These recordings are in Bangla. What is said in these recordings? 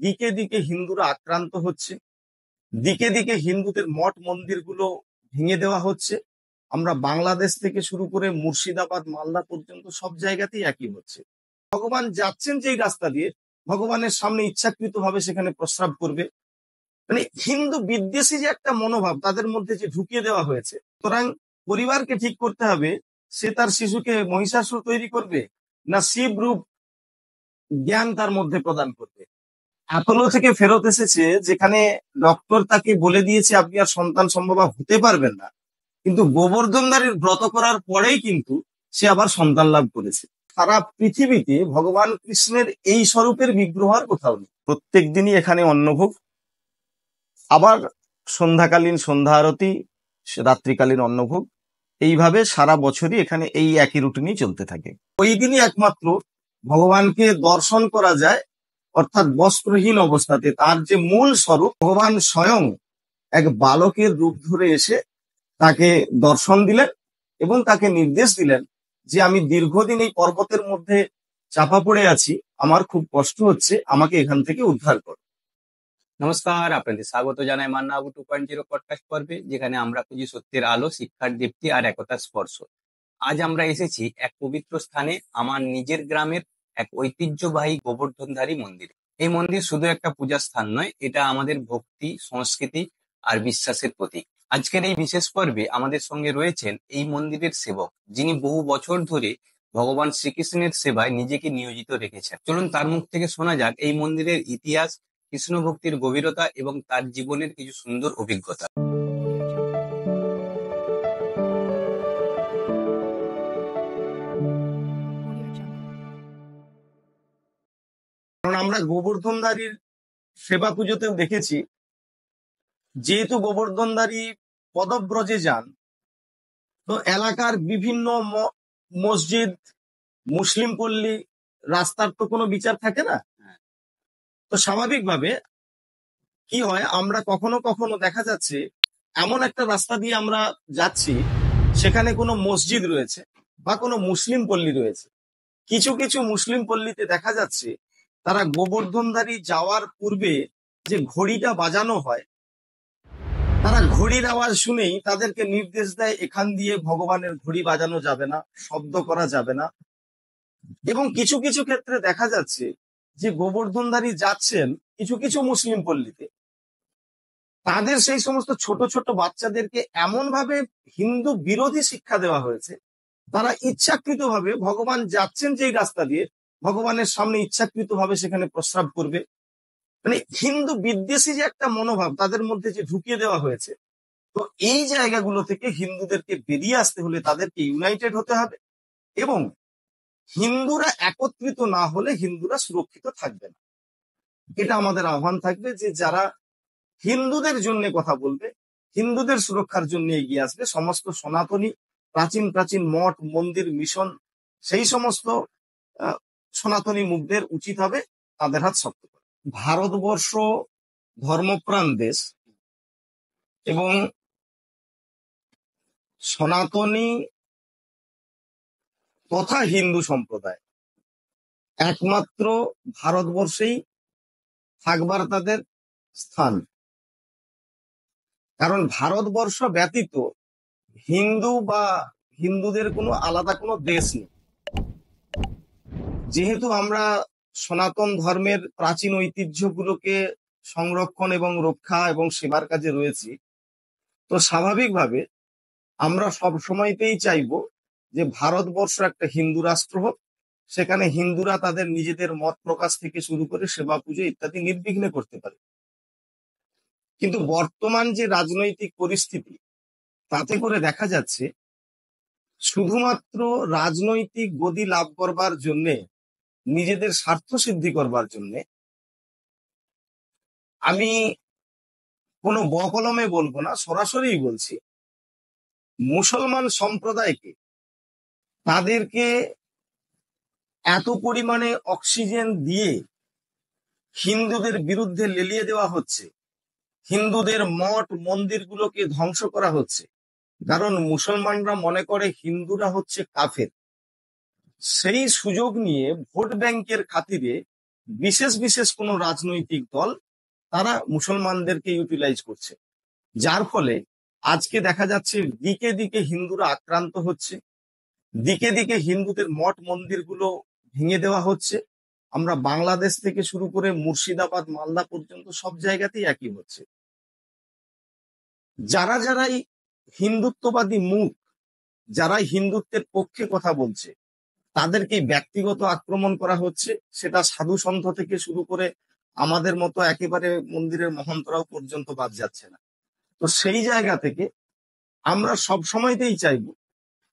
দিকে দিকে হিন্দুরা আক্রান্ত হচ্ছে, দিকে দিকে হিন্দুদের মঠ মন্দিরগুলো ভেঙে দেওয়া হচ্ছে। আমরা বাংলাদেশ থেকে শুরু করে মুর্শিদাবাদ, মালদা পর্যন্ত সব জায়গাতেই একই হচ্ছে। ভগবান যাচ্ছেন যেই রাস্তা দিয়ে, ভগবানের সামনে ইচ্ছাকৃতভাবে সেখানে প্রস্রাব করবে। মানে হিন্দু বিদ্বেষী যে একটা মনোভাব তাদের মধ্যে যে ঢুকিয়ে দেওয়া হয়েছে। সুতরাং পরিবারকে ঠিক করতে হবে, সে তার শিশুকে মহিষাসুর তৈরি করবে না শিব রূপ জ্ঞান তার মধ্যে প্রদান করবে। অ্যাপোলো থেকে ফেরত এসেছে, যেখানে ডক্টর তাকে বলে দিয়েছে আপনি আর সন্তান সম্ভবা হতে পারবেন না, কিন্তু গোবর্ধনধারীর ব্রত করার পরেই কিন্তু সে আবার সন্তান লাভ করেছে। সারা পৃথিবীতে ভগবান কৃষ্ণের এই স্বরূপের বিগ্রহ আর কোথাও নেই। প্রত্যেক দিনই এখানে অন্নভোগ, আবার সন্ধ্যাকালীন সন্ধ্যা আরতি, রাত্রিকালীন অন্নভোগ, এইভাবে সারা বছরই এখানে এই একই রুটিনই চলতে থাকে। ওই দিনই একমাত্র ভগবানকে দর্শন করা যায়, অর্থাৎ বস্ত্রহীন অবস্থাতে। তার যে মূল স্বরূপ, ভগবান স্বয়ং এক বালকের রূপ ধরে এসে তাকে দর্শন দিলেন এবং তাকে নির্দেশ দিলেন যে আমি দীর্ঘদিন এই পর্বতের মধ্যে চাপা পড়ে আছি, আমার খুব কষ্ট হচ্ছে, আমাকে এখান থেকে উদ্ধার করো। নমস্কার, আপনাদের স্বাগত জানাই মান্নাবাবু 2.0 পডকাস্ট পর্বে, যেখানে আমরা খুঁজি সত্যের আলো, শিক্ষার দীপ্তি আর একতার স্পর্শ। আজ আমরা এসেছি এক পবিত্র স্থানে, আমার নিজের গ্রামের এক ঐতিহ্যবাহী গোবর্ধনধারী মন্দির। এই মন্দির শুধু একটা পূজার স্থান নয়, এটা আমাদের ভক্তি, সংস্কৃতি আর বিশ্বাসের প্রতীক। আজকের এই বিশেষ পর্বে আমাদের সঙ্গে রয়েছেন এই মন্দিরের সেবক, যিনি বহু বছর ধরে ভগবান শ্রীকৃষ্ণের সেবায় নিজেকে নিয়োজিত রেখেছেন। চলুন তার মুখ থেকে শোনা যাক এই মন্দিরের ইতিহাস, কৃষ্ণ ভক্তির গভীরতা এবং তার জীবনের কিছু সুন্দর অভিজ্ঞতা। কারণ আমরা গোবর্ধনধারীর সেবা পুজোতেও দেখেছি, যেহেতু গোবর্ধনধারী পদব্রজে যান, তো এলাকার বিভিন্ন মসজিদ, মুসলিম পল্লী, রাস্তার তো কোনো বিচার থাকে না। তো স্বাভাবিকভাবে কি হয়, আমরা কখনো কখনো দেখা যাচ্ছে এমন একটা রাস্তা দিয়ে আমরা যাচ্ছি, সেখানে কোনো মসজিদ রয়েছে বা কোনো মুসলিম পল্লী রয়েছে। কিছু কিছু মুসলিম পল্লীতে দেখা যাচ্ছে তারা গোবর্ধনধারী যাওয়ার পূর্বে যে ঘড়িটা বাজানো হয়, তারা ঘড়ির আওয়াজ শুনেই তাদেরকে নির্দেশ দেয় এখান দিয়ে ভগবানের ঘড়ি বাজানো যাবে না, শব্দ করা যাবে না। এবং কিছু কিছু ক্ষেত্রে দেখা যাচ্ছে যে গোবর্ধনধারী যাচ্ছেন কিছু কিছু মুসলিম পল্লীতে, তাদের সেই সমস্ত ছোট ছোট বাচ্চাদেরকে এমন ভাবে হিন্দু বিরোধী শিক্ষা দেওয়া হয়েছে, তারা ইচ্ছাকৃতভাবে ভগবান যাচ্ছেন যেই রাস্তা দিয়ে, ভগবানের সামনে ইচ্ছাকৃতভাবে সেখানে প্রস্রাব করবে। মানে হিন্দু বিদ্বেষী যে একটা মনোভাব তাদের মধ্যে যে ঢুকিয়ে দেওয়া হয়েছে। তো এই জায়গাগুলো থেকে হিন্দুদেরকে বেরিয়ে আসতে হলে তাদেরকে ইউনাইটেড হতে হবে, এবং হিন্দুরা একত্রিত না হলে হিন্দুরা সুরক্ষিত থাকবে না। এটা আমাদের আহ্বান থাকবে যে যারা হিন্দুদের জন্য কথা বলবে, হিন্দুদের সুরক্ষার জন্য এগিয়ে আসবে, সমস্ত সনাতনী প্রাচীন প্রাচীন মঠ মন্দির মিশন, সেই সমস্ত সনাতনী মুখদের উচিত হবে তাদের হাত শক্ত করা। ভারতবর্ষ ধর্মপ্রাণ দেশ, এবং সনাতনী তথা হিন্দু সম্প্রদায় একমাত্র ভারতবর্ষেই থাকবার তাদের স্থান। কারণ ভারতবর্ষ ব্যতীত হিন্দু বা হিন্দুদের কোনো আলাদা কোনো দেশ নেই। যেহেতু আমরা সনাতন ধর্মের প্রাচীন ঐতিহ্যগুলোকে সংরক্ষণ এবং রক্ষা এবং সেবার কাজে রয়েছি, তো স্বাভাবিকভাবে আমরা সব সময়তেই চাইবো যে ভারতবর্ষ একটা হিন্দু রাষ্ট্র হোক, সেখানে হিন্দুরা তাদের নিজেদের মত প্রকাশ থেকে শুরু করে সেবা পুজো ইত্যাদি নির্বিঘ্নে করতে পারে। কিন্তু বর্তমান যে রাজনৈতিক পরিস্থিতি, তাতে করে দেখা যাচ্ছে শুধুমাত্র রাজনৈতিক গদি লাভ করবার জন্য, নিজেদের স্বার্থ সিদ্ধি করবার জন্য, আমি কোনো বকলমে বলবো না, সরাসরি বলছি, মুসলমান সম্প্রদায়কে তাদেরকে এত পরিমাণে অক্সিজেন দিয়ে হিন্দুদের বিরুদ্ধে লেলিয়ে দেওয়া হচ্ছে, হিন্দুদের মঠ মন্দিরগুলোকে ধ্বংস করা হচ্ছে, কারণ মুসলমানরা মনে করে হিন্দুরা হচ্ছে কাফের। সেই সুযোগ নিয়ে ভোট ব্যাংকের খাতিরে বিশেষ বিশেষ কোনো রাজনৈতিক দল তারা মুসলমানদেরকে ইউটিলাইজ করছে, যার ফলে আজকে দেখা যাচ্ছে দিকে দিকে হিন্দুরা আক্রান্ত হচ্ছে, দিকে দিকে হিন্দুদের মঠ মন্দিরগুলো ভেঙে দেওয়া হচ্ছে। আমরা বাংলাদেশ থেকে শুরু করে মুর্শিদাবাদ, মালদা পর্যন্ত সব জায়গাতেই একই হচ্ছে। যারা যারাই হিন্দুত্ববাদী মুখ, যারা হিন্দুত্বের পক্ষে কথা বলছে, তাদেরকে ব্যক্তিগত আক্রমণ করা হচ্ছে। সেটা সাধু সন্থ থেকে শুরু করে আমাদের মতো একেবারে মন্দিরের মহন্তরাও পর্যন্ত বাদ যাচ্ছে না। তো সেই জায়গা থেকে আমরা সব সময়তেই চাইব,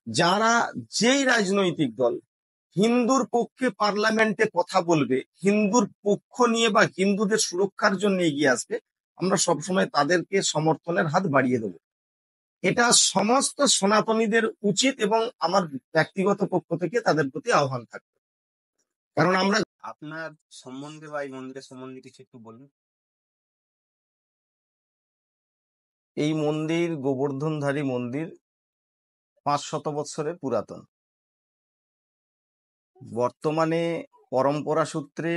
যারা যেই রাজনৈতিক দল হিন্দুর পক্ষে পার্লামেন্টে কথা বলবে, হিন্দুর পক্ষ নিয়ে বা হিন্দুদের সুরক্ষার জন্য এগিয়ে আসবে, আমরা সবসময় তাদেরকে সমর্থনের হাত বাড়িয়ে দেব। এটা সমস্ত সনাতনীদের উচিত এবং আমার ব্যক্তিগত পক্ষ থেকে তাদের প্রতি আহ্বান থাকবে। কারণ আমরা আপনার সম্বন্ধে বা এই মন্দিরের সম্বন্ধে কিছু একটু বলুন। এই মন্দির গোবর্ধনধারী মন্দির 500 বৎসরের পুরাতন। বর্তমানে পরম্পরা সূত্রে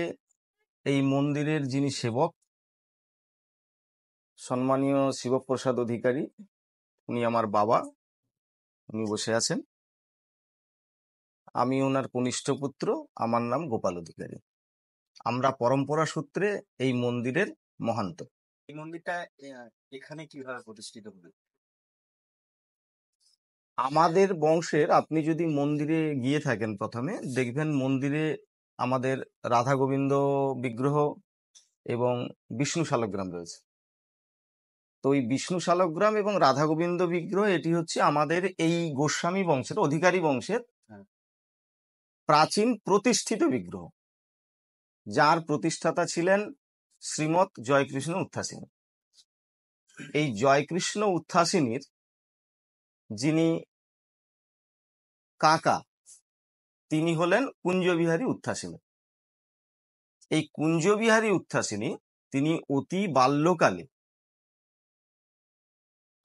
এই মন্দিরের যিনি সেবক, সম্মানীয় শিবপ্রসাদ অধিকারী, উনি আমার বাবা, উনি বসে আছেন। আমি ওনার কনিষ্ঠ পুত্র, আমার নাম গোপাল অধিকারী। আমরা পরম্পরা সূত্রে এই মন্দিরের মহান্ত। এই মন্দিরটা এখানে কিভাবে প্রতিষ্ঠিত হলো? আমাদের বংশের, আপনি যদি মন্দিরে গিয়ে থাকেন প্রথমে দেখবেন মন্দিরে আমাদের রাধা গোবিন্দ বিগ্রহ এবং বিষ্ণু শালগ্রাম রয়েছে। তো ওই বিষ্ণু শালগ্রাম এবং রাধা গোবিন্দ বিগ্রহ এটি হচ্ছে আমাদের এই গোস্বামী বংশের, অধিকারী বংশের প্রাচীন প্রতিষ্ঠিত বিগ্রহ, যার প্রতিষ্ঠাতা ছিলেন শ্রীমৎ জয়কৃষ্ণ উত্থাসিনী। এই জয়কৃষ্ণ উত্থাসিনীর যিনি কাকা, তিনি হলেন কুঞ্জবিহারী উত্থাসিনী। এই কুঞ্জবিহারী উত্থাসিনী তিনি অতি বাল্যকালে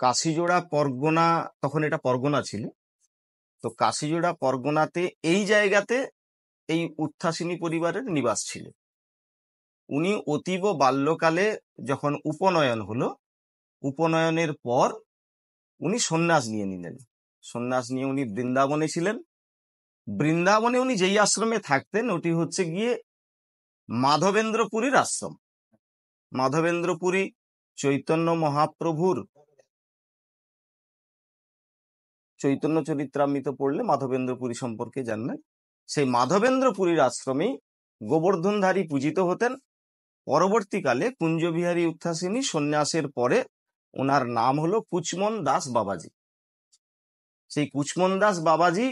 কাশিজোড়া পরগনা, তখন এটা পরগনা ছিল, তো কাশিজোড়া পরগনাতে এই জায়গাতে এই উত্থাসিনী পরিবারের নিবাস ছিল। উনি অতীব বাল্যকালে যখন উপনয়ন হলো, উপনয়নের পর উনি সন্ন্যাস নিয়ে নিলেন। সন্ন্যাস নিয়ে উনি বৃন্দাবনে ছিলেন। বৃন্দাবনে উনি যেই আশ্রমে থাকতেন ওটি হচ্ছে গিয়ে মাধবেন্দ্রপুরীর আশ্রম। মাধবেন্দ্রপুরী চৈতন্য মহাপ্রভুর চৈতন্য চরিত্রামৃত পড়লে মাধবেন্দ্রপুরী সম্পর্কে জানবেন। সেই মাধবেন্দ্রপুরীর আশ্রমেই গোবর্ধনধারী পূজিত হতেন। পরবর্তীকালে কুঞ্জবিহারী উত্থাসিনী সন্ন্যাসের পরে ওনার নাম হলো কুচমন দাস বাবাজি। সেই কুচমন দাস বাবাজি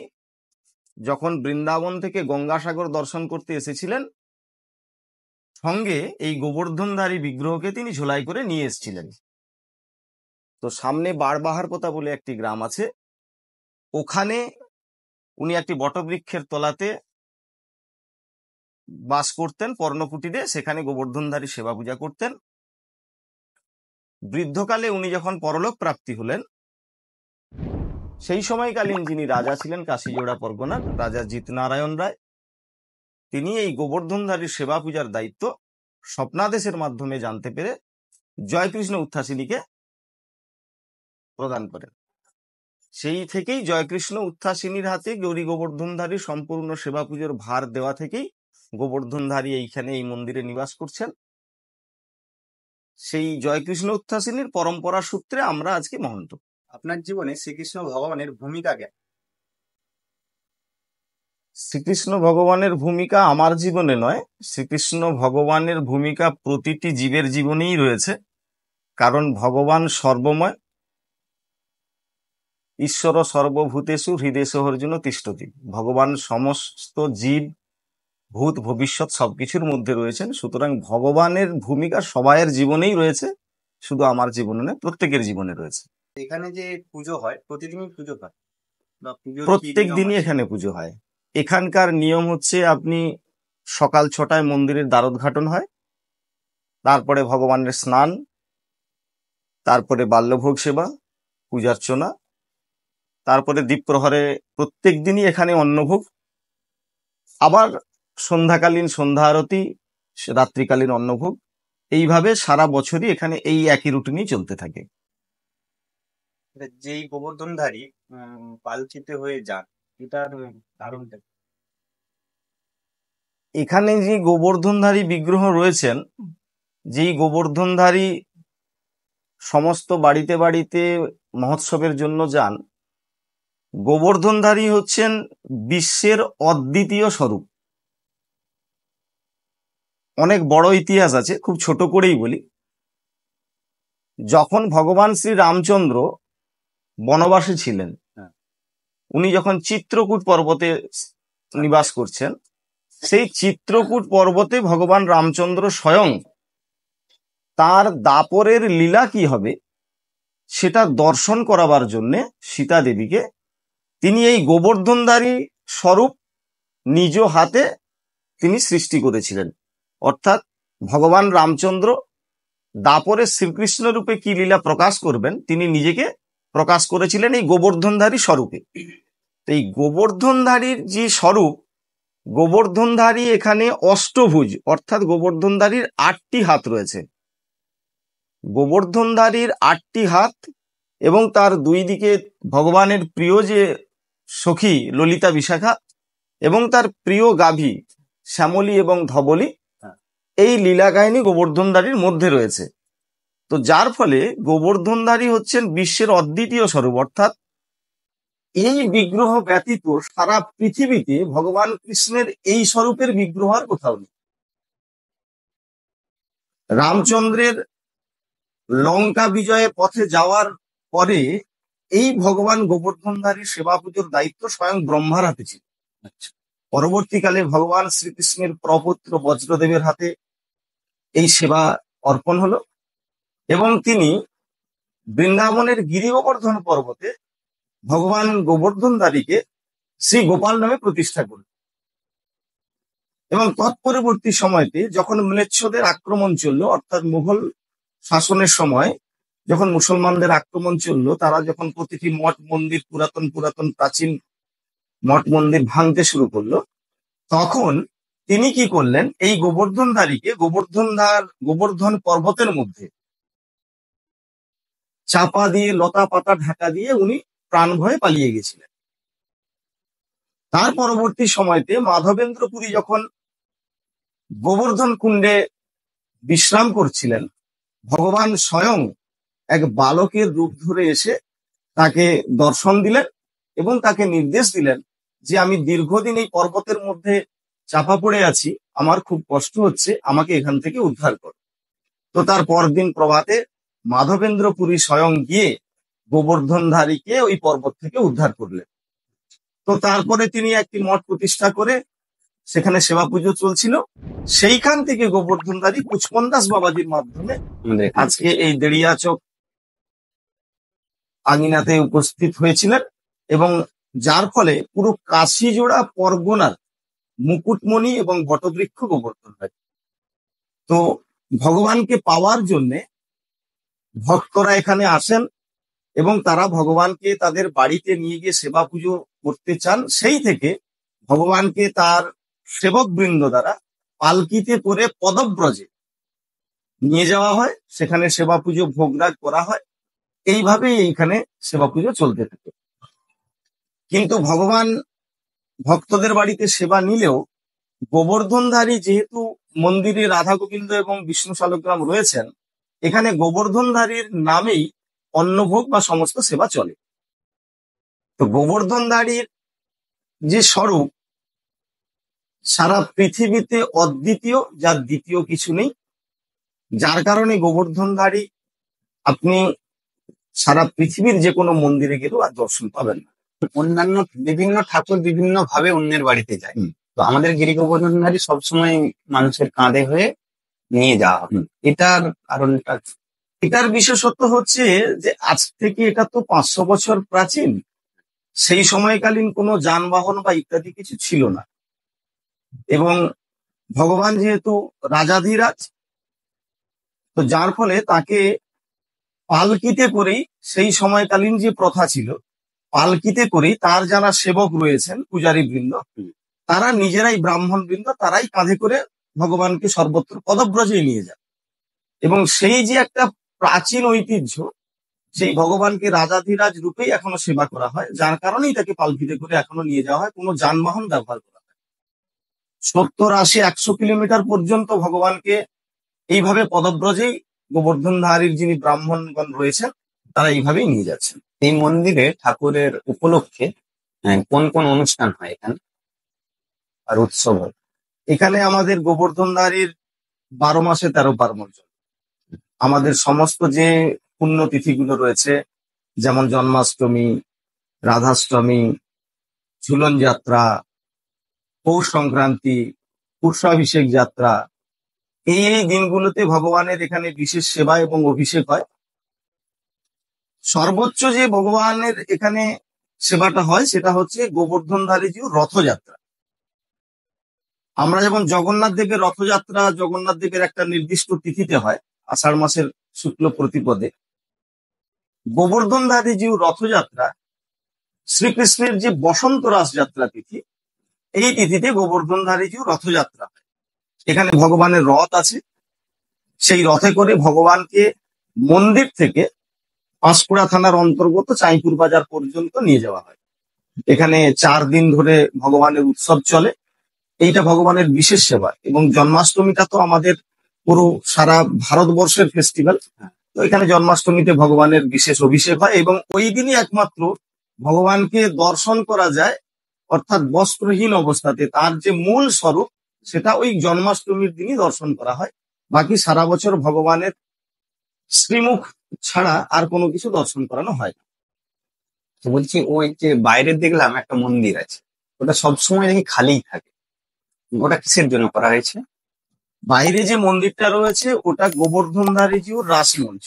যখন বৃন্দাবন থেকে গঙ্গাসাগর দর্শন করতে এসেছিলেন, সঙ্গে এই গোবর্ধনধারী বিগ্রহকে তিনি ঝোলাই করে নিয়ে এসেছিলেন। তো সামনে বারবাহারপোতা বলে একটি গ্রাম আছে, ওখানে উনি একটি বটবৃক্ষের তলাতে বাস করতেন পর্ণকুটিরে, সেখানে গোবর্ধনধারী সেবা পূজা করতেন। বৃদ্ধকালে উনি যখন পরলোক প্রাপ্তি হলেন, সেই সময়কালীন যিনি রাজা ছিলেন কাশিজোড়া পরগনার, রাজা জিতনারায়ণ রায়, তিনি এই গোবর্ধনধারীর সেবা পূজার দায়িত্ব স্বপ্নাদেশের মাধ্যমে জানতে পেরে জয়কৃষ্ণ উত্থাসিনীকে প্রদান করেন। সেই থেকেই জয়কৃষ্ণ উত্থাসিনীর হাতে গৌরী গোবর্ধনধারী সম্পূর্ণ সেবা পুজোর ভার দেওয়া থেকেই গোবর্ধনধারী এইখানে এই মন্দিরে নিবাস করছেন। সেই জয়কৃষ্ণ উত্থাসিনীর পরম্পরা সূত্রে আমরা আজকে মহন্ত। আপনার জীবনে শ্রীকৃষ্ণ ভগবানের ভূমিকা কে? শ্রীকৃষ্ণ ভগবানের ভূমিকা আমার জীবনে নয়, শ্রীকৃষ্ণ ভগবানের ভূমিকা প্রতিটি জীবের জীবনেই রয়েছে। কারণ ভগবান সর্বময়, ঈশ্বর সর্বভূতেষু হৃদেষু অর্জুন তিষ্ঠতি। ভগবান সমস্ত জীব, ভূত, ভবিষ্যৎ সবকিছুর মধ্যে রয়েছেন। সুতরাং ভগবানের ভূমিকা সবাইয়ের জীবনেই রয়েছে, শুধু আমার জীবনে নয়, প্রত্যেকের জীবনে রয়েছে। এখানে যে পুজো হয়, প্রতিদিনই পুজো হয় বা পুজোর কি প্রত্যেক নিয়ম দিনই আছে? এখানে পুজো হয়। এখানকার নিয়ম হচ্ছে, আপনি সকাল 6টায় মন্দিরের দ্বারোদ্ঘাটন হয়, তারপরে ভগবানের স্নান, তারপরে বাল্যভোগ সেবা, পূজার্চনা, তারপরে দ্বীপ্রহরে প্রত্যেক দিনই এখানে অন্নভোগ, আবার সন্ধ্যাকালীন সন্ধ্যা আরতি, রাত্রিকালীন অন্নভোগ, এইভাবে সারা বছরই এখানে এই একই রুটিনই চলতে থাকে। যেই গোবর্ধনধারী পালকিতে হয়ে যান, এটার কারণটা কি? এখানে যে গোবর্ধনধারী বিগ্রহ রয়েছেন, যেই গোবর্ধনধারী সমস্ত বাড়িতে বাড়িতে মহোৎসবের জন্য যান, গোবর্ধনধারী হচ্ছেন বিশ্বের অদ্বিতীয় স্বরূপ। অনেক বড় ইতিহাস আছে, খুব ছোট করেই বলি। যখন ভগবান শ্রী রামচন্দ্র বনবাসে ছিলেন, উনি যখন চিত্রকূট পর্বতে নিবাস করছেন, সেই চিত্রকূট পর্বতে ভগবান রামচন্দ্র স্বয়ং তার দাপরের লীলা কি হবে সেটা দর্শন করাবার জন্যে সীতা দেবীকে তিনি এই গোবর্ধনধারী স্বরূপ নিজ হাতে তিনি সৃষ্টি করেছিলেন। অর্থাৎ ভগবান রামচন্দ্র দাপরে শ্রীকৃষ্ণ রূপে কি লীলা প্রকাশ করবেন, তিনি নিজেকে প্রকাশ করেছিলেন এই গোবর্ধনধারী স্বরূপে। এই গোবর্ধনধারীর যে স্বরূপ, গোবর্ধনধারী এখানে অষ্টভুজ, অর্থাৎ গোবর্ধনধারীর 8টি হাত রয়েছে। গোবর্ধনধারীর 8টি হাত এবং তার দুই দিকে ভগবানের প্রিয় যে সখী ললিতা বিশাখা এবং তার প্রিয় গাভী শ্যামলী এবং ধবলী, এই লীলা কাহিনী গোবর্ধনধারীর মধ্যে রয়েছে। তো যার ফলে গোবর্ধনধারী হচ্ছেন বিশ্বের অদ্বিতীয় স্বরূপ। অর্থাৎ এই বিগ্রহ ব্যতীত সারা পৃথিবীতে ভগবান কৃষ্ণের এই স্বরূপের বিগ্রহ আর কোথাও নেই। রামচন্দ্রের লঙ্কা বিজয়ে পথে যাওয়ার পরে এই ভগবান গোবর্ধনধারী সেবা পুজোর দায়িত্ব স্বয়ং ব্রহ্মার হাতে ছিল। পরবর্তীকালে ভগবান শ্রীকৃষ্ণের প্রপৌত্র বজ্রদেবের হাতে এই সেবা অর্পণ হলো এবং তিনি বৃন্দাবনের গিরি গোবর্ধন পর্বতে ভগবান গোবর্ধনধারীকে শ্রী গোপাল নামে প্রতিষ্ঠা করলেন। এবং তৎপরবর্তী সময়তে যখন ম্লেচ্ছদের আক্রমণ চললো, অর্থাৎ মুঘল শাসনের সময় যখন মুসলমানদের আক্রমণ চললো, তারা যখন প্রতিটি মঠ মন্দির, পুরাতন পুরাতন প্রাচীন মঠ মন্দির ভাঙতে শুরু করলো, তখন তিনি কি করলেন, এই গোবর্ধনধারীকে গোবর্ধন পর্বতের মধ্যে চাপা দিয়ে লতা পাতা ঢাকা দিয়ে উনি প্রাণ ভয়ে পালিয়ে গেছিলেন। তার পরবর্তী সময়তে মাধবেন্দ্রপুরী যখন গোবর্ধন কুণ্ডে বিশ্রাম করছিলেন, ভগবান স্বয়ং এক বালকের রূপ ধরে এসে তাকে দর্শন দিলেন এবং তাকে নির্দেশ দিলেন যে আমি দীর্ঘদিন এই পর্বতের মধ্যে চাপা পড়ে আছি, আমার খুব কষ্ট হচ্ছে, আমাকে এখান থেকে উদ্ধার কর। তো তার পরদিন প্রভাতে মাধবেন্দ্রপুরী স্বয়ং গিয়ে গোবর্ধনধারীকে ওই পর্বত থেকে উদ্ধার করলেন। তো তারপরে তিনি একটি মঠ প্রতিষ্ঠা করে সেখানে সেবা পুজো চলছিল। সেইখান থেকে গোবর্ধনধারী কুচপন্দাস বাবাজির মাধ্যমে আজকে এই দেড়িয়াচক আঙিনাতে উপস্থিত হয়েছিলেন এবং যার ফলে পুরো কাশিজোড়া পরগনার মুকুটমণি এবং বটবৃক্ষ গোবর্ধনধারী। তো ভগবানকে পাওয়ার জন্যে ভক্তরা এখানে আসেন এবং তারা ভগবানকে তাদের বাড়িতে নিয়ে গিয়ে সেবা পুজো করতে চান। সেই থেকে ভগবানকে তার সেবক বৃন্দ দ্বারা পালকিতে করে পদব্রজে নিয়ে যাওয়া হয়, সেখানে সেবা পুজো ভোগরাগ করা হয়। এইভাবেই এইখানে সেবা পুজো চলতে থাকে। কিন্তু ভগবান ভক্তদের বাড়িতে সেবা নিলেও গোবর্ধনধারী যেহেতু মন্দিরে রাধা গোবিন্দ এবং বিষ্ণু শালগ্রাম রয়েছেন, এখানে গোবর্ধনধারীর নামেই অন্নভোগ বা সমস্ত সেবা চলে। তো গোবর্ধনধারীর যে স্বরূপ সারা পৃথিবীতে অদ্বিতীয়, যার দ্বিতীয় কিছু নেই, যার কারণে গোবর্ধনধারী আপনি সারা পৃথিবীর যে কোনো মন্দিরে গেলেও আর দর্শন পাবেন না। অন্যান্য বিভিন্ন ঠাকুর বিভিন্ন ভাবে অন্যের বাড়িতে যায়, তো আমাদের গিরি গোবর্ধনধারী সবসময় মানুষের কাঁধে হয়ে নিয়ে যাওয়া হবে, এটার কারণটা? এটার বিশেষত্ব হচ্ছে যে আজ থেকে এটা তো 500 বছর প্রাচীন, সেই সময়কালীন কোনো যানবাহন বা ইত্যাদি কিছু ছিল না এবং ভগবান যেহেতু রাজাধিরাজ, তো যার ফলে তাকে পালকিতে করেই, সেই সময়কালীন যে প্রথা ছিল, পালকিতে করেই তার যারা সেবক রয়েছেন পূজারী বৃন্দ, তারা নিজেরাই ব্রাহ্মণ বৃন্দ, তারাই কাঁধে করে ভগবানকে সর্বত্র পদব্রজে নিয়ে যান। এবং সেই যে একটা প্রাচীন ঐতিহ্য, সেই ভগবানকে রাজাধিরাজ রূপেই এখনো সেবা করা হয়, যার কারণেই তাকে পালকিতে করে এখনো নিয়ে যাওয়া হয়, কোনো যানবাহন ব্যবহার করা হয়। 70, 80, 100 কিলোমিটার পর্যন্ত ভগবানকে এইভাবে পদব্রজেই গোবর্ধনধারীর যিনি ব্রাহ্মণগণ রয়েছেন তারা এইভাবেই নিয়ে যাচ্ছেন। এই মন্দিরে ঠাকুরের উপলক্ষে কোন কোন অনুষ্ঠান হয় এখানে আর উৎসব হয়? এখানে আমাদের গোবর্ধনধারীর 12 মাসে 13 পার্বণ চলে। আমাদের সমস্ত যে পুণ্যতিথিগুলো রয়েছে, যেমন জন্মাষ্টমী, রাধাষ্টমী, ঝুলন যাত্রা, পৌষ সংক্রান্তি, পুষ্পাভিষেক যাত্রা, এই দিনগুলোতে ভগবানের এখানে বিশেষ সেবা এবং অভিষেক হয়। সর্বোচ্চ যে ভগবানের এখানে সেবাটা হয় সেটা হচ্ছে গোবর্ধনধারীজির রথযাত্রা। আমরা যেমন জগন্নাথ দেবের রথযাত্রা জগন্নাথ দেবের একটা নির্দিষ্ট তিথিতে হয়, আষাঢ় মাসের শুক্ল প্রতিপদে, গোবর্ধনধারীজির রথযাত্রা শ্রীকৃষ্ণের যে বসন্ত রাস যাত্রা তিথি, এই তিথিতে গোবর্ধনধারীজির রথযাত্রা হয়। এখানে ভগবানের রথ আছে, সেই রথে করে ভগবানকে মন্দির থেকে পাঁশকুড়া থানার অন্তর্গত চাঁইপুর বাজার পর্যন্ত নিয়ে যাওয়া হয়। এখানে 4 দিন ধরে ভগবানের উৎসব চলে। এইটা ভগবানের বিশেষ সেবা। এবং জন্মাষ্টমীটা তো আমাদের পুরো সারা ভারতবর্ষের ফেস্টিভ্যাল। তো এখানে জন্মাষ্টমীতে ভগবানের বিশেষ অভিষেক হয় এবং ওই দিনই একমাত্র ভগবানকে দর্শন করা যায়, অর্থাৎ বস্ত্রহীন অবস্থাতে। তার যে মূল স্বরূপ সেটা ওই জন্মাষ্টমীর দিনই দর্শন করা হয়। বাকি সারা বছর ভগবানের শ্রীমুখ ছাড়া আর কোনো কিছু দর্শন করানো হয় না। তো বলছি, ওই যে বাইরে দেখলাম একটা মন্দির আছে, ওটা সবসময় দেখি খালিই থাকে, ওটা কিসের জন্য করা হয়েছে? বাইরে যে মন্দিরটা রয়েছে ওটা গোবর্ধনধারীজির রাসমঞ্চ।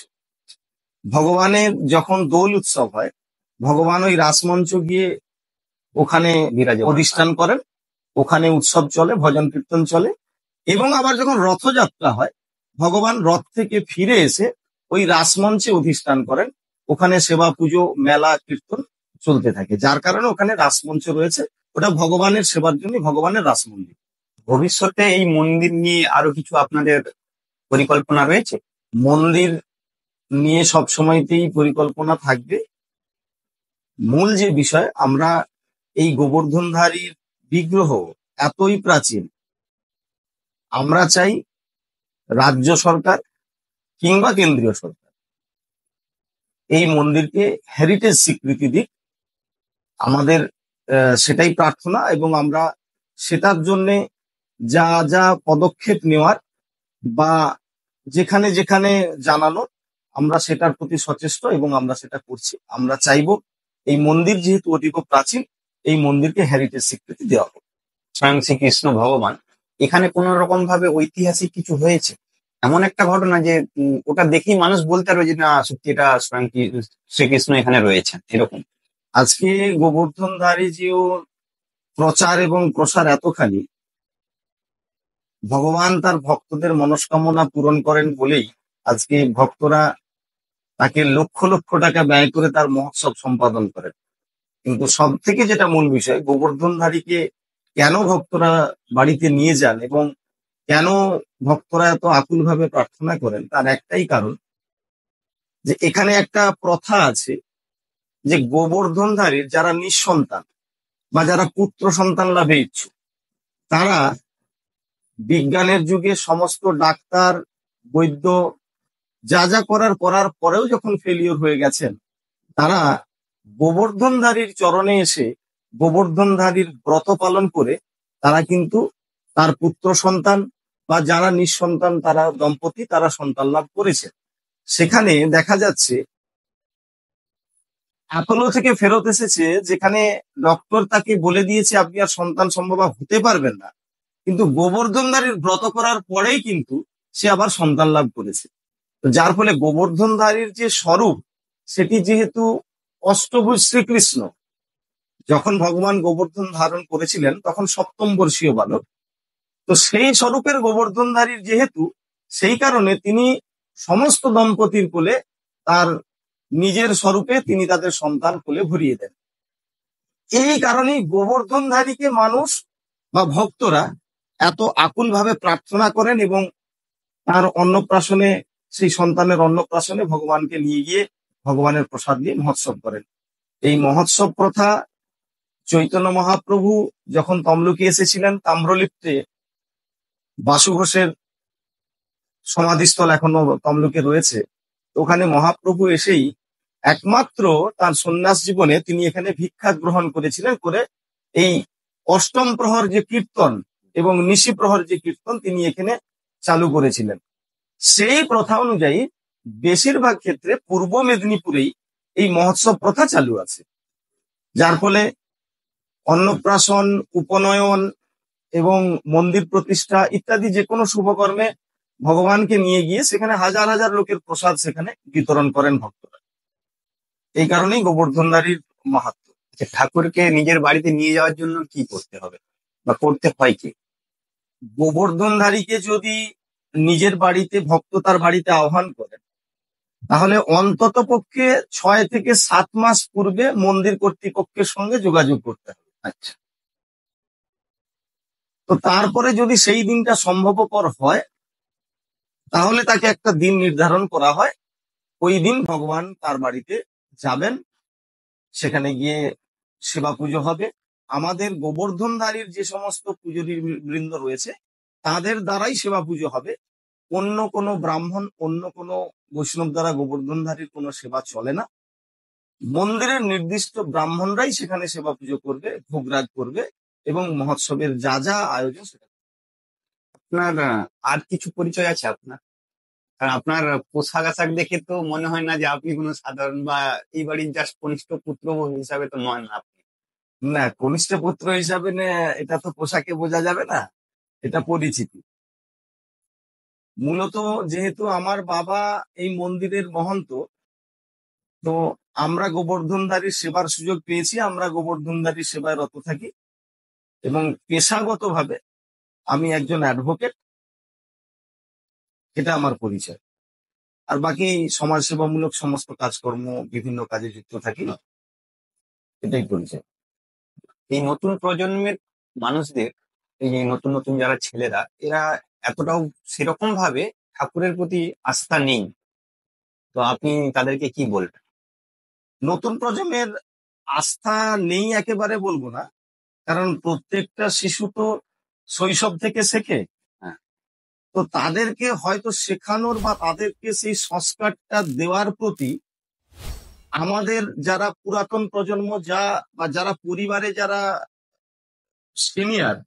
ভগবানের যখন দোল উৎসব হয়, ভগবান ওই রাসমঞ্চ গিয়ে ওখানে বিরাজমান অধিষ্ঠান করেন, ওখানে উৎসব চলে, ভজন কীর্তন চলে। এবং আবার যখন রথযাত্রা হয়, ভগবান রথ থেকে ফিরে এসে ওই রাসমঞ্চে অধিষ্ঠান করেন, ওখানে সেবা পুজো মেলা কীর্তন চলতে থাকে, যার কারণে ওখানে রাসমঞ্চ রয়েছে। ওটা ভগবানের সেবার জন্য ভগবানের রাসমন্দির। ভবিষ্যতে এই মন্দির নিয়ে আরো কিছু আপনাদের পরিকল্পনা রয়েছে? মন্দির নিয়ে সব সময়তেই পরিকল্পনা থাকবে। মূল যে বিষয়, আমরা এই গোবর্ধনধারীর বিগ্রহ এতই প্রাচীন, আমরা চাই রাজ্য সরকার কিংবা কেন্দ্রীয় সরকার এই মন্দিরকে হেরিটেজ স্বীকৃতি দিক। আমাদের সেটাই প্রার্থনা এবং আমরা সেটার জন্য যা যা পদক্ষেপ নেওয়ার বা যেখানে যেখানে জানানো, আমরা সেটার প্রতি সচেষ্ট এবং আমরা সেটা করছি। আমরা চাইবো এই মন্দির যেহেতু অতীব প্রাচীন, এই মন্দিরকে হেরিটেজ স্বীকৃতি দেওয়া হোক। স্বয়ং শ্রীকৃষ্ণ ভগবান এখানে কোন রকম ভাবে ঐতিহাসিক কিছু হয়েছে, এমন একটা ঘটনা যে ওটা দেখেই মানুষ বলতে পারবে যে না, সত্যি এটা স্বয়ং শ্রীকৃষ্ণ এখানে রয়েছেন, এরকম? আজকে গোবর্ধনধারীজিও প্রচার এবং প্রসার এতখানি, ভগবান তার ভক্তদের মনস্কামনা পূরণ করেন বলেই আজকে ভক্তরা তাকে লক্ষ লক্ষ টাকা ব্যয় করে তার মহোৎসব সম্পাদন করেন। কিন্তু সব থেকে যেটা মূল বিষয়, গোবর্ধনধারীকে কেন ভক্তরা বাড়িতে নিয়ে যান এবং কেন ভক্তরা এত আকুল ভাবে প্রার্থনা করেন, তার একটাই কারণ যে এখানে একটা প্রথা আছে যে গোবর্ধনধারীর যারা নিঃসন্তান বা যারা পুত্র সন্তান লাভে ইচ্ছুক, তারা বিজ্ঞানের যুগে সমস্ত ডাক্তার বৈদ্য যা যা করার পরেও যখন ফেলিওর হয়ে গেছেন, তারা গোবর্ধনধারীর চরণে এসে গোবর্ধনধারীর ব্রত পালন করে তারা কিন্তু তার পুত্র সন্তান বা যারা নিঃসন্তান তারা দম্পতি তারা সন্তান লাভ করেছে। সেখানে দেখা যাচ্ছে অ্যাপোলো থেকে ফেরত এসেছে, যেখানে ডক্টর তাকে বলে দিয়েছে আপনি আর সন্তান সম্ভব হতে পারবেন না, কিন্তু গোবর্ধনধারীর ব্রত করার পরেই কিন্তু সে আবার সন্তান লাভ করেছে। তো যার ফলে গোবর্ধনধারীর যে স্বরূপ, সেটি যেহেতু অষ্টভুজ শ্রীকৃষ্ণ, যখন ভগবান গোবর্ধন ধারণ করেছিলেন তখন 7ম বর্ষীয় বালক, তো সেই স্বরূপের গোবর্ধনধারীর যেহেতু, সেই কারণে তিনি সমস্ত দম্পতির কোলে তার নিজের স্বরূপে তিনি তাদের সন্তান কোলে ভরিয়ে দেন। এই কারণেই গোবর্ধনধারীকে মানুষ বা ভক্তরা এত আকুল ভাবে প্রার্থনা করেন এবং তার অন্নপ্রাশনে, সেই সন্তানের অন্নপ্রাশনে ভগবানকে নিয়ে গিয়ে ভগবানের প্রসাদ দিয়ে মহোৎসব করেন। এই মহোৎসব প্রথা চৈতন্য মহাপ্রভু যখন তমলুকে এসেছিলেন, তাম্রলিপ্তে বাসু ঘোষের সমাধিস্থল এখনো তমলুকে রয়েছে। ওখানে মহাপ্রভু এসেই একমাত্র তার সন্ন্যাস জীবনে তিনি এখানে ভিক্ষা গ্রহণ করেছিলেন, করে এই অষ্টম প্রহর যে কীর্তন এবং নিশি প্রহর যে কীর্তন তিনি এখানে চালু করেছিলেন। সেই প্রথা অনুযায়ী বেশিরভাগ ক্ষেত্রে পূর্ব মেদিনীপুরেই এই মহোৎসব প্রথা চালু আছে, যার ফলে অন্নপ্রাশন, উপনয়ন এবং মন্দির প্রতিষ্ঠা ইত্যাদি যে কোনো শুভকর্মে ভগবানকে নিয়ে গিয়ে সেখানে হাজার হাজার লোকের প্রসাদ সেখানে বিতরণ করেন ভক্তরা। এই কারণেই গোবর্ধনধারীর মাহাত্ম্য। ঠাকুরকে নিজের বাড়িতে নিয়ে যাওয়ার জন্য কি করতে হবে বা করতে হয় কি? গোবর্ধনধারীকে যদি নিজের বাড়িতে ভক্ত তার বাড়িতে আহ্বান করেন, তাহলে অন্তত পক্ষে 6 থেকে 7 মাস পূর্বে মন্দির কর্তৃপক্ষের সঙ্গে যোগাযোগ করতে হবে। আচ্ছা, তো তারপরে যদি সেই দিনটা সম্ভবপর হয়, তাহলে তাকে একটা দিন নির্ধারণ করা হয়। ওই দিন ভগবান তার বাড়িতে যাবেন, সেখানে গিয়ে সেবা পুজো হবে। আমাদের গোবর্ধনধারীর যে সমস্ত পুজোরী বৃন্দ রয়েছে তাদের দ্বারাই সেবা পুজো হবে। অন্য কোনো ব্রাহ্মণ, অন্য কোনো বৈষ্ণব দ্বারা গোবর্ধনধারীর কোনো সেবা চলে না। মন্দিরের নির্দিষ্ট ব্রাহ্মণরাই সেখানে সেবা পুজো করবে, ভোগরাগ করবে এবং মহোৎসবের যা যা আয়োজন সেটা। আপনার আর কিছু পরিচয় আছে আপনার? কারণ আপনার পোশাক আশাক দেখে তো মনে হয় না যে আপনি কোনো সাধারণ বা এই বাড়ির জাস্ট কনিষ্ঠ পুত্র হিসাবে তো নন আপনি। না, কনিষ্ঠ পুত্র হিসাবে এটা তো পোশাকে বোঝা যাবে না, এটা পরিচিতি। মূলত যেহেতু আমার বাবা এই মন্দিরের মহন্ত, তো আমরা গোবর্ধনধারীর সেবার সুযোগ পেয়েছি, আমরা গোবর্ধনধারীর সেবায় রত থাকি এবং পেশাগতভাবে আমি একজন অ্যাডভোকেট, এটা আমার পরিচয়। আর বাকি সমাজসেবামূলক সমস্ত কাজকর্ম, বিভিন্ন কাজে যুক্ত থাকি, এটাই পরিচয়। এই নতুন প্রজন্মের মানুষদের, এই যে নতুন নতুন যারা ছেলেরা, এরা এতটাও সেরকম ভাবে ঠাকুরের প্রতি আস্থা নেই, তো আপনি তাদেরকে কি বলবেন? নতুন প্রজন্মের আস্থা নেই একেবারে বলবো না, কারণ প্রত্যেকটা শিশু তো শৈশব থেকে শেখে। হ্যাঁ। তো তাদেরকে হয়তো শেখানোর বা তাদেরকে সেই সংস্কারটা দেওয়ার প্রতি আমাদের যারা পুরাতন প্রজন্ম বা যারা পরিবারে যারা সিনিয়র,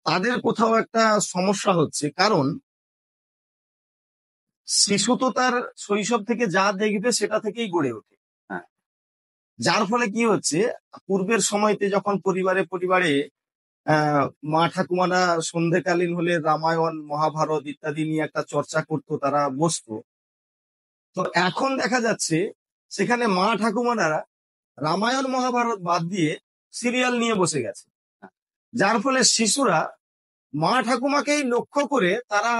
তাদের কোথাও একটা সমস্যা হচ্ছে। কারণ শিশু তো তার শৈশব থেকে যা দেখবে সেটা থেকেই গড়ে ওঠে। হ্যাঁ। যার ফলে কি হচ্ছে, পূর্বের সময়তে যখন পরিবারে পরিবারে মা ঠাকুমারা সন্ধেকালীন হলে রামায়ণ, মহাভারত ইত্যাদি নিয়ে একটা চর্চা করতো, তারা বসতো। তো এখন দেখা যাচ্ছে সেখানে মা ঠাকুমারা রামায়ণ মহাভারত বাদ দিয়ে সিরিয়াল নিয়ে বসে গেছে। যার ফলে শিশুরা মা ঠাকুমাকেই লক্ষ্য করে তারা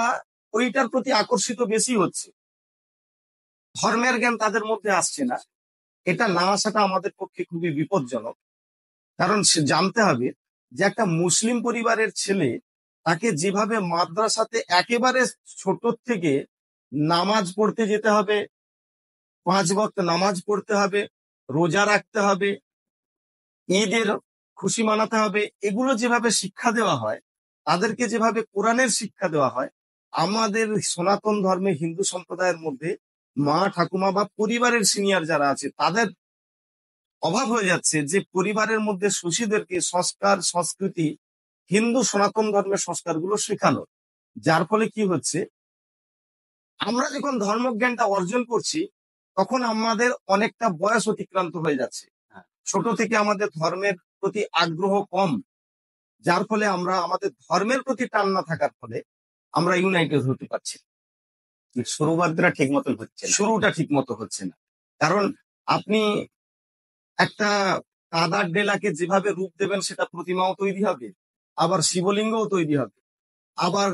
ওইটার প্রতি আকর্ষিত বেশি হচ্ছে, ধর্মের জ্ঞান তাদের মধ্যে আসছে না। এটা না আসাটা আমাদের পক্ষে খুবই বিপজ্জনক। কারণ সে জানতে হবে যে একটা মুসলিম পরিবারের ছেলে, তাকে যেভাবে মাদ্রাসাতে একেবারে ছোট থেকে নামাজ পড়তে যেতে হবে, 5 ওয়াক্ত নামাজ পড়তে হবে, রোজা রাখতে হবে, ঈদের খুশি মানাতে হবে, এগুলো যেভাবে শিক্ষা দেওয়া হয়, তাদেরকে যেভাবে কোরআনের শিক্ষা দেওয়া হয়, আমাদের সনাতন ধর্মে হিন্দু সম্প্রদায়ের মধ্যে মা ঠাকুমা বা পরিবারের সিনিয়র যারা আছে তাদের অভাব হয়ে যাচ্ছে, যে পরিবারের মধ্যে শিশুদেরকে সংস্কার, সংস্কৃতি, হিন্দু সনাতন ধর্মের সংস্কারগুলো শেখানো। যার ফলে কি হচ্ছে, আমরা যখন ধর্মজ্ঞানটা অর্জন করছি তখন আমাদের অনেকটা বয়স অতিক্রান্ত হয়ে যাচ্ছে। ছোট থেকে আমাদের ধর্মের প্রতি আগ্রহ কম, যার ফলে আমরা আমাদের ধর্মের প্রতি টান না থাকার ফলে আমরা ইউনাইটেড হতে পারছি না। শুরুবাদরা ঠিক মতন হচ্ছে না। শুরুটা ঠিক মতো হচ্ছে না। কারণ আপনি একটা কাদার ডেলাকে যেভাবে রূপ দেবেন সেটা প্রতিমাও তৈরি হবে, আবার শিবলিঙ্গও তৈরি হবে, আবার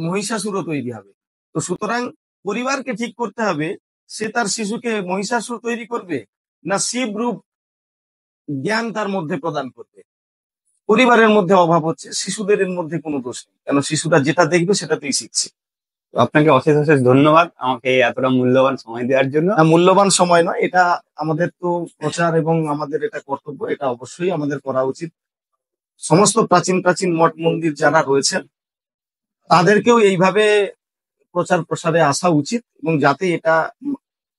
মহিষাসুরও তৈরি হবে। তো সুতরাং পরিবারকে ঠিক করতে হবে, সে তার শিশুকে মহিষাসুর তৈরি করবে না শিব রূপ জ্ঞান তার মধ্যে প্রদান করবে। পরিবারের মধ্যে অভাব হচ্ছে, শিশুদের এর মধ্যে কোনো দোষ নেই, কেন শিশুরা যেটা দেখবে সেটাতেই শিখছে। তো আপনাকে অশেষ অশেষ ধন্যবাদ আমাকে এতটা মূল্যবান সময় দেওয়ার জন্য। মূল্যবান সময় নয়, এটা আমাদের তো প্রচার এবং আমাদের এটা কর্তব্য, এটা অবশ্যই আমাদের করা উচিত। সমস্ত প্রাচীন প্রাচীন মঠ মন্দির যারা রয়েছেন তাদেরকেও এইভাবে প্রচার প্রসারে আসা উচিত, এবং যাতে এটা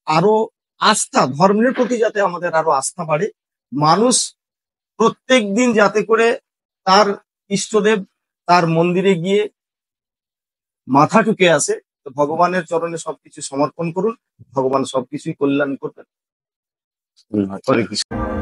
আরো আস্থা, ধর্মের প্রতি যাতে আমাদের আরো আস্থা বাড়ে। মানুষ প্রত্যেক দিন যাতে করে তার ইষ্টদেব, তার মন্দিরে গিয়ে মাথা ঠুকে আসে। তো ভগবানের চরণে সবকিছু সমর্পণ করুন, ভগবান সবকিছুই কল্যাণ করবেন। ধন্যবাদ। হরে কৃষ্ণ।